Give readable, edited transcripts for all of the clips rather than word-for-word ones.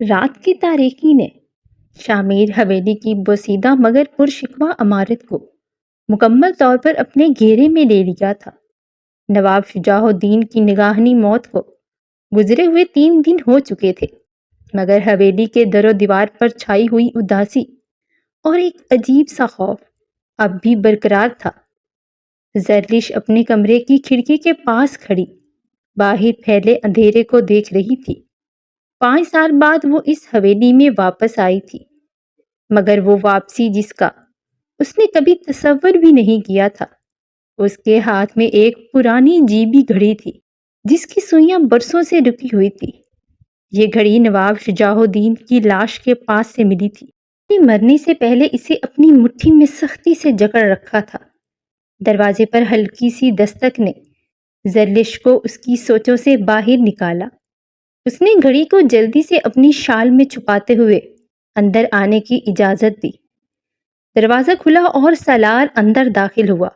رات کی تاریکی نے شامیر حویلی کی بوسیدہ مگر پرشکوہ عمارت کو مکمل طور پر اپنے گھیرے میں لے لیا تھا۔ نواب شجاع الدین کی نگہانی موت کو گزرے ہوئے 3 دن ہو چکے تھے، مگر حویلی کے در و دیوار پر چھائی ہوئی اداسی اور ایک عجیب سا خوف اب بھی برقرار تھا۔ زرلش اپنے کمرے کی کھڑکی کے پاس کھڑی باہر پھیلے اندھیرے کو دیکھ رہی تھی۔ 5 سال بعد وہ اس حویلی میں واپس آئی تھی، مگر وہ واپسی جس کا اس نے کبھی تصور بھی نہیں کیا تھا۔ اس کے ہاتھ میں ایک پرانی جیبی گھڑی تھی جس کی سوئیاں برسوں سے رکی ہوئی تھی۔ یہ گھڑی نواب شجاع الدین کی لاش کے پاس سے ملی تھی۔ مرنے سے پہلے اسے اپنی مٹھی میں سختی سے جکڑ رکھا تھا۔ دروازے پر ہلکی سی دستک نے زرلش کو اس کی سوچوں سے باہر نکالا۔ اس نے گھڑی کو جلدی سے اپنی شال میں چھپاتے ہوئے اندر آنے کی اجازت دی۔ دروازہ کھلا اور سالار اندر داخل ہوا۔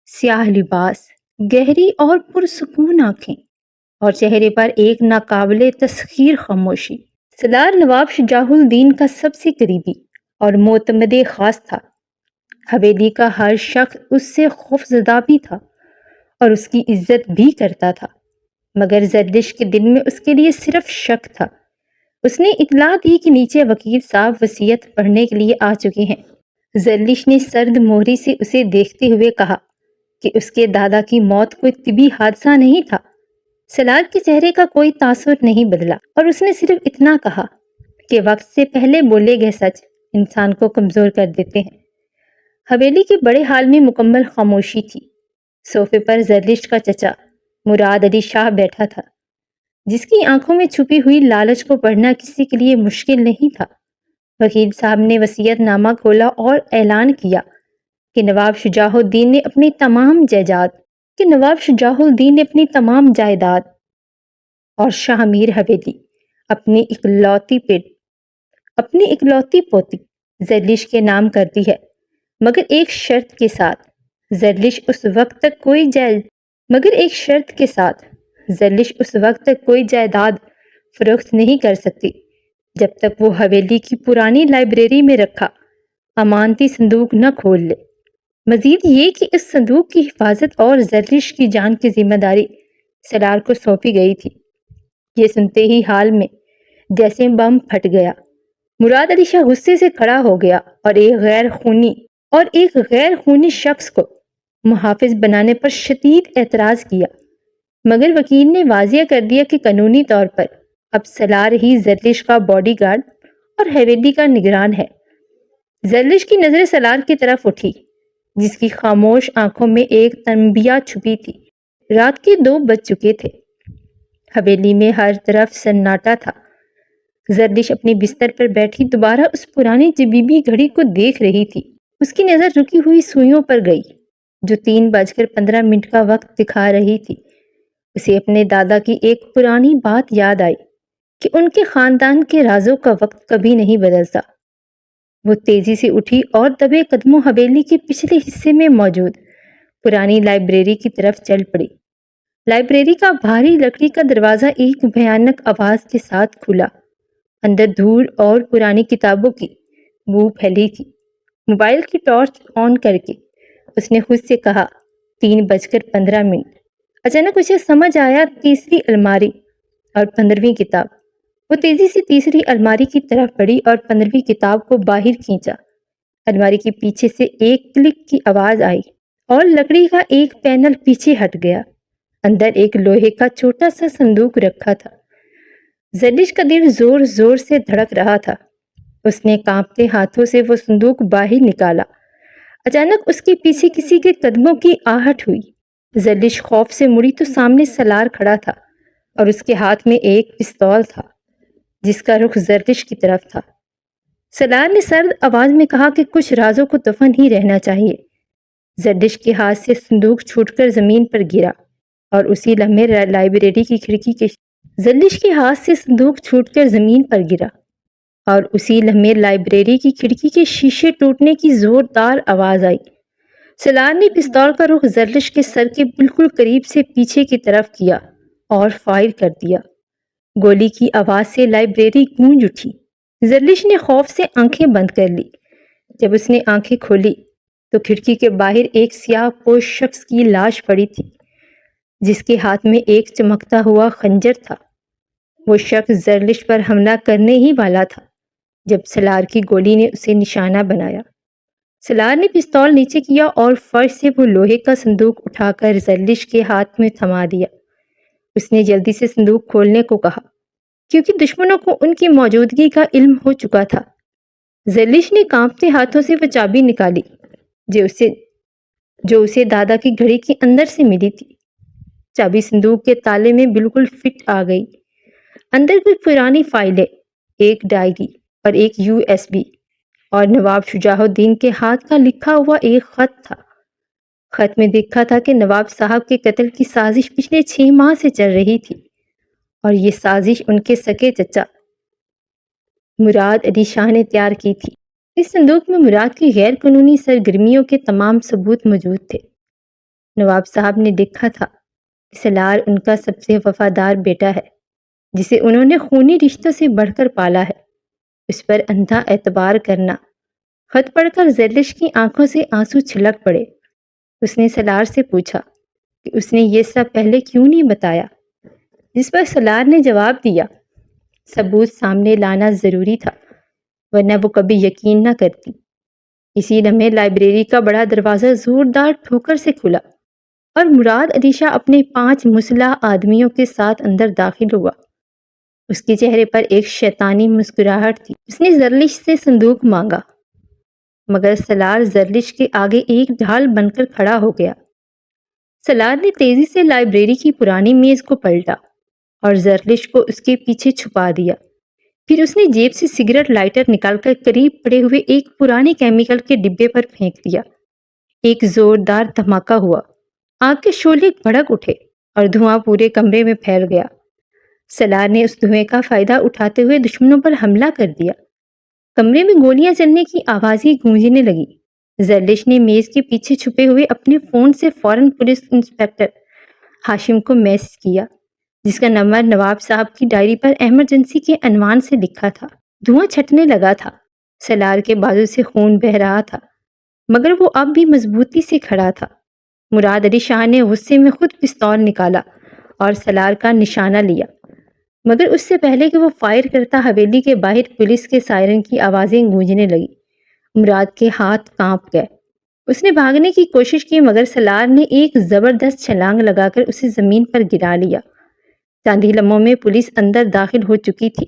سیاہ لباس، گہری اور پرسکون آنکھیں اور چہرے پر ایک ناقابل تسخیر خاموشی۔ سالار نواب شجاع الدین کا سب سے قریبی اور معتمد خاص تھا۔ حویلی کا ہر شخص اس سے خوف زدہ بھی تھا اور اس کی عزت بھی کرتا تھا، مگر زرلش کے دل میں اس کے لیے صرف شک تھا۔ اس نے اطلاع دی کہ نیچے وکیل صاحب وصیت پڑھنے کے لیے آ چکے ہیں۔ زرلش نے سرد مہری سے اسے دیکھتے ہوئے کہا کہ اس کے دادا کی موت کوئی طبی حادثہ نہیں تھا۔ سالار کے چہرے کا کوئی تاثر نہیں بدلا اور اس نے صرف اتنا کہا کہ وقت سے پہلے بولے گئے سچ انسان کو کمزور کر دیتے ہیں۔ حویلی کے بڑے ہال میں مکمل خاموشی تھی۔ صوفے پر زرلش کا چچا مراد علی شاہ بیٹھا تھا، جس کی آنکھوں میں چھپی ہوئی لالچ کو پڑھنا کسی کے لیے مشکل نہیں تھا۔ وکیل صاحب نے وصیت نامہ کھولا اور اعلان کیا کہ نواب شجاع الدین نے اپنی تمام جائیداد اور شاہ میر حویلی اپنی اکلوتی پوتی زرلش کے نام کر دی ہے، مگر ایک شرط کے ساتھ زرلش اس وقت تک کوئی جائیداد فروخت نہیں کر سکتی جب تک وہ حویلی کی پرانی لائبریری میں رکھا امانتی صندوق نہ کھول لے۔ مزید یہ کہ اس صندوق کی حفاظت اور زرلش کی جان کی ذمہ داری سالار کو سونپی گئی تھی۔ یہ سنتے ہی حال میں جیسے بم پھٹ گیا۔ مراد علی شاہ غصے سے کھڑا ہو گیا اور ایک غیر خونی شخص کو محافظ بنانے پر شدید اعتراض کیا، مگر وکیل نے واضح کر دیا کہ قانونی طور پر اب سالار ہی زرلش کا باڈی گارڈ اور حویلی کا نگران ہے۔ زرلش کی نظریں سالار کی طرف اٹھی، جس کی خاموش آنکھوں میں ایک تنبیہ چھپی تھی۔ رات کے 2 بج چکے تھے۔ حویلی میں ہر طرف سناٹا تھا۔ زرلش اپنے بستر پر بیٹھی دوبارہ اس پرانی جبیبی گھڑی کو دیکھ رہی تھی۔ اس کی نظر رکی ہوئی سوئیوں پر گئی جو 3:15 کا وقت دکھا رہی تھی۔ اسے اپنے دادا کی ایک پرانی بات یاد آئی کہ ان کے خاندان کے رازوں کا وقت کبھی نہیں بدلتا۔ وہ تیزی سے اٹھی اور دبے قدموں حویلی کے پچھلے حصے میں موجود پرانی لائبریری کی طرف چل پڑی۔ لائبریری کا بھاری لکڑی کا دروازہ ایک بھیانک آواز کے ساتھ کھلا۔ اندر دھول اور پرانی کتابوں کی بو پھیلی تھی۔ موبائل کی ٹارچ آن کر کے اس نے خود سے کہا 3:15۔ اچانک اسے سمجھ آیا تیسری الماری اور 15ویں کتاب۔ وہ تیزی سے تیسری الماری کی طرف بڑھی اور 15ویں کتاب کو باہر کھینچا۔ الماری کے پیچھے سے ایک کلک کی آواز آئی اور لکڑی کا ایک پینل پیچھے ہٹ گیا۔ اندر ایک لوہے کا چھوٹا سا صندوق رکھا تھا۔ زرلش کا دل زور زور سے دھڑک رہا تھا۔ اس نے کانپتے ہاتھوں سے وہ صندوق باہر نکالا۔ اچانک اس کے پیچھے کسی کے قدموں کی آہٹ ہوئی۔ زرلش خوف سے مڑی تو سامنے سالار کھڑا تھا اور اس کے ہاتھ میں ایک پستول تھا جس کا رخ زرلش کی طرف تھا۔ سالار نے سرد آواز میں کہا کہ کچھ رازوں کو دفن ہی رہنا چاہیے۔ زرلش کے ہاتھ سے صندوق چھوٹ کر زمین پر گرا اور اسی لمحے لائبریری کی کھڑکی کے شیشے ٹوٹنے کی زوردار آواز آئی۔ سالار نے پستول کا رخ زرلش کے سر کے بالکل قریب سے پیچھے کی طرف کیا اور فائر کر دیا۔ گولی کی آواز سے لائبریری گونج اٹھی۔ زرلش نے خوف سے آنکھیں بند کر لی۔ جب اس نے آنکھیں کھولی تو کھڑکی کے باہر ایک سیاہ پوش شخص کی لاش پڑی تھی، جس کے ہاتھ میں ایک چمکتا ہوا خنجر تھا۔ وہ شخص زرلش پر حملہ کرنے ہی والا تھا جب سالار کی گولی نے اسے نشانہ بنایا۔ سالار نے پستول نیچے کیا اور فرش سے وہ لوہے کا صندوق اٹھا کر زرلش کے ہاتھ میں تھما دیا۔ اس نے جلدی سے صندوق کھولنے کو کہا کیونکہ دشمنوں کو ان کی موجودگی کا علم ہو چکا تھا۔ زرلش نے کانپتے ہاتھوں سے وہ چابی نکالی جو اسے دادا کی گھڑی کے اندر سے ملی تھی۔ چابی صندوق کے تالے میں بالکل فٹ آ گئی۔ اندر کچھ پرانی فائلیں، ایک ڈائری اور ایک USB اور نواب شجاع الدین کے ہاتھ کا لکھا ہوا ایک خط تھا۔ خط میں دیکھا تھا کہ نواب صاحب کے قتل کی سازش پچھلے 6 ماہ سے چل رہی تھی اور یہ سازش ان کے سگے چچا مراد علی شاہ نے تیار کی تھی۔ اس صندوق میں مراد کی غیر قانونی سرگرمیوں کے تمام ثبوت موجود تھے۔ نواب صاحب نے لکھا تھا کہ سالار ان کا سب سے وفادار بیٹا ہے جسے انہوں نے خونی رشتوں سے بڑھ کر پالا ہے، اس پر اندھا اعتبار کرنا۔ خط پڑھ کر زرلش کی آنکھوں سے آنسو چھلک پڑے۔ اس نے سالار سے پوچھا کہ اس نے یہ سب پہلے کیوں نہیں بتایا، جس پر سالار نے جواب دیا، ثبوت سامنے لانا ضروری تھا ورنہ وہ کبھی یقین نہ کرتی۔ اسی لمحے لائبریری کا بڑا دروازہ زوردار ٹھوکر سے کھلا اور مراد علی شاہ اپنے 5 مسلح آدمیوں کے ساتھ اندر داخل ہوا۔ اس کے چہرے پر ایک شیطانی مسکراہٹ تھی۔ اس نے زرلش سے صندوق مانگا مگر سالار زرلش کے آگے ایک ڈھال بن کر کھڑا ہو گیا۔ سالار نے تیزی سے لائبریری کی پرانی میز کو پلٹا اور زرلش کو اس کے پیچھے چھپا دیا۔ پھر اس نے جیب سے سگریٹ لائٹر نکال کر قریب پڑے ہوئے ایک پرانے کیمیکل کے ڈبے پر پھینک دیا۔ ایک زوردار دھماکہ ہوا، آگ کے شعلے بھڑک اٹھے اور دھواں پورے کمرے میں پھیل گیا۔ سالار نے اس دھوئیں کا فائدہ اٹھاتے ہوئے دشمنوں پر حملہ کر دیا۔ کمرے میں گولیاں چلنے کی آوازیں گونجنے لگی۔ زرلش نے میز کے پیچھے چھپے ہوئے اپنے فون سے فوراً پولیس انسپکٹر ہاشم کو میسج کیا، جس کا نمبر نواب صاحب کی ڈائری پر ایمرجنسی کے عنوان سے لکھا تھا۔ دھواں چھٹنے لگا تھا، سالار کے بازو سے خون بہہ رہا تھا مگر وہ اب بھی مضبوطی سے کھڑا تھا۔ مراد علی شاہ نے غصے میں خود پستول نکالا اور سالار کا نشانہ لیا مگر اس سے پہلے کہ وہ فائر کرتا حویلی کے باہر پولیس کے سائرن کی آوازیں گونجنے لگی۔ مراد کے ہاتھ کانپ گئے۔ اس نے بھاگنے کی کوشش کی مگر سالار نے ایک زبردست چھلانگ لگا کر اسے زمین پر گرا لیا۔ چند ہی لمحوں میں پولیس اندر داخل ہو چکی تھی۔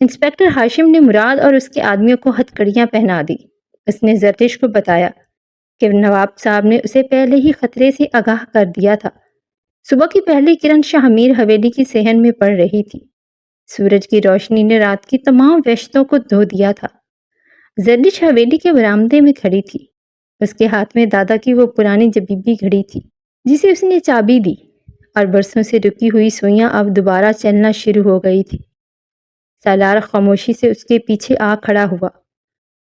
انسپکٹر ہاشم نے مراد اور اس کے آدمیوں کو ہتھکڑیاں پہنا دی۔ اس نے زرلش کو بتایا کہ نواب صاحب نے اسے پہلے ہی خطرے سے آگاہ کر دیا تھا۔ صبح کی پہلی کرن شاہ میر حویلی کی صحن میں پڑ رہی تھی۔ سورج کی روشنی نے رات کی تمام وحشتوں کو دھو دیا تھا۔ زرلش حویلی کے برآمدے میں کھڑی تھی۔ اس کے ہاتھ میں دادا کی وہ پرانی جبیبی گھڑی تھی جسے اس نے چابی دی اور برسوں سے رکی ہوئی سوئیاں اب دوبارہ چلنا شروع ہو گئی تھی۔ سالار خاموشی سے اس کے پیچھے آ کھڑا ہوا۔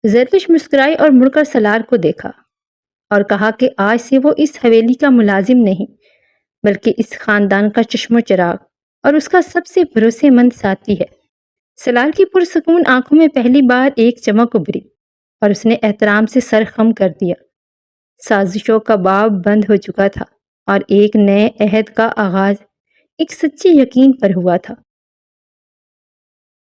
زرلش مسکرائی اور مڑ کر سالار کو دیکھا اور کہا کہ آج سے وہ اس حویلی کا ملازم نہیں بلکہ اس خاندان کا چشم و چراغ اور اس کا سب سے بھروسے مند ساتھی ہے۔ سالار کی پرسکون آنکھوں میں پہلی بار ایک چمک ابھری اور اس نے احترام سے سر خم کر دیا۔ سازشوں کا باب بند ہو چکا تھا اور ایک نئے عہد کا آغاز ایک سچے یقین پر ہوا تھا۔